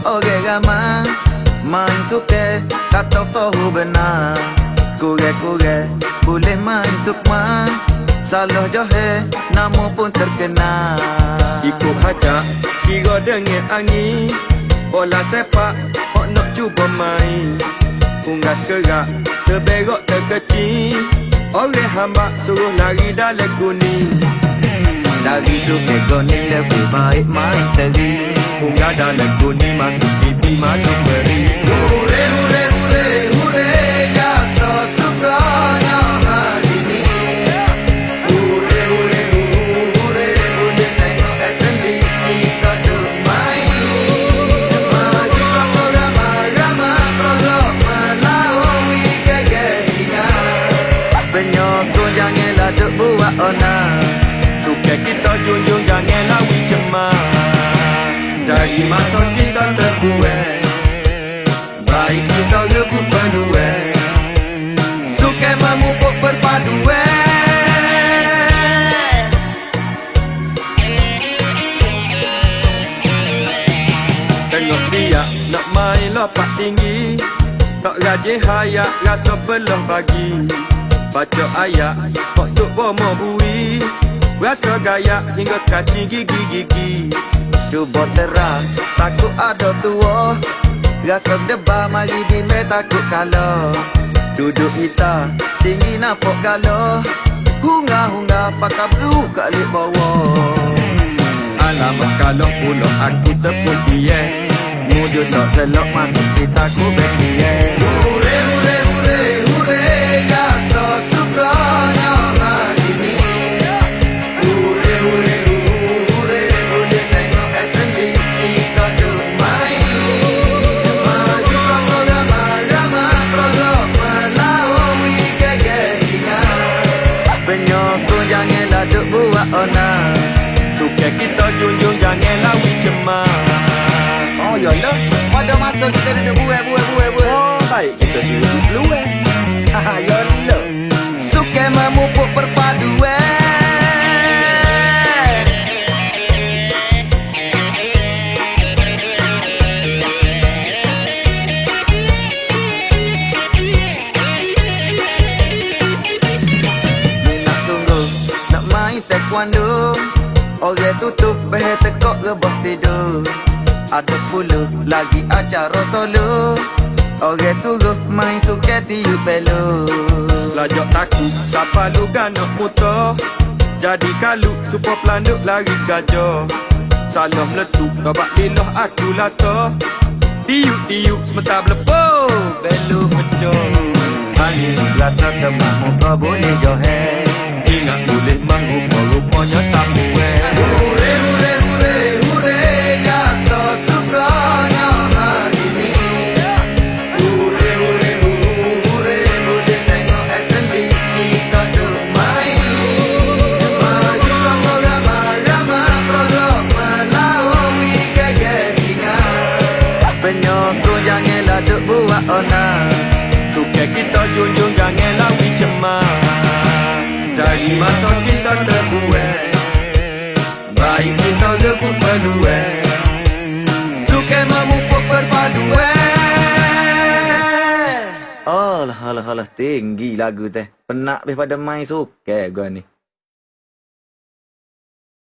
Orang ramai main suka, tak tahu sohu benar. Kurang-kurang boleh main sukma, salah joheh, nama pun terkenal. Ikut hajak, kira dengan angin, bola sepak, hok nak cuba main. Unggas kerak, terberok terkecil, orang hamba suruh lari dalam kuning. Dari sungai kuning lebih baik main teri. Unggah dalam kuning, masuk pipi, masuk beri. Hure, hure, hure, hure, ya so sukanya hari ni. Hure, hure, hure, hure, tengok atlet kita bermain. Maju sama ramai-ramai, prolog melawi kegenian. Penyokong janganlah duk buat onar. Suka kita junjung, jangan lawi cemas. Dari masa kita terbuat, Baik kita rebut peluang, suka memupuk perpaduan. tengok siap nak main lompat tinggi. Tak rajin hayak, rasa belah pagi. Baca ayat, kok tuk bomo bui. Rasa gaya hingga kaki gigi-gigi. Cuba terang, takut ada tua. Rasa debar, mari bimbel takut kalah. Duduk kita, tinggi nampak galah. Hunga-hunga, pakai beru kat lip bawah. Alamak kalau pulau aku terpujian. Muda tak selok masuk kita ku berdiam. Hure, hure, hure, hure, ya so sukanya hari ni. Hure, hure, hure, hure, tengok atlet kita bermain. Maju sama ramai-ramai, prolog melawi kegenian. Penyokong janganlah duk buat onar. Suka kita junjung, jangan lawi cemas. Oh yalah, pada masa kita duduk buat. Oh baik, kita duduk peluang. Yalah, suka memupuk perpaduan. Ni nak sungguh, nak main taekwondo. Orang tutup, behar tekok rebah tidur. Ada puluh lagi acara solo. Orang suruh main suka tiup belo. Lajak takut, siapa lu nak muta. Jadi kalu, supaya pelanduk lari gajah. Salah meletup, babak lilah aku lata. Tiup-tiup, sementara berlepuh, belu pecah. Angin rasa demam, muka boleh joheh. Ingat boleh mengrupa-rupanya tak buat. Hure, hure, hure, hure, ya so sukanya hari ni. Hure, hure, hure, hure, tengok atlet kita bermain. Maju sama ramai-ramai, prolog melawi kegenian. Penyokong janganlah duk buat onar. Suka kita junjung, jangan lawi cemas. Dari masa kita terbuat, Baik kita rebut peluang, suka memupuk perpaduan. Alah, tinggi lagu teh. Penak daripada main suka gua ni.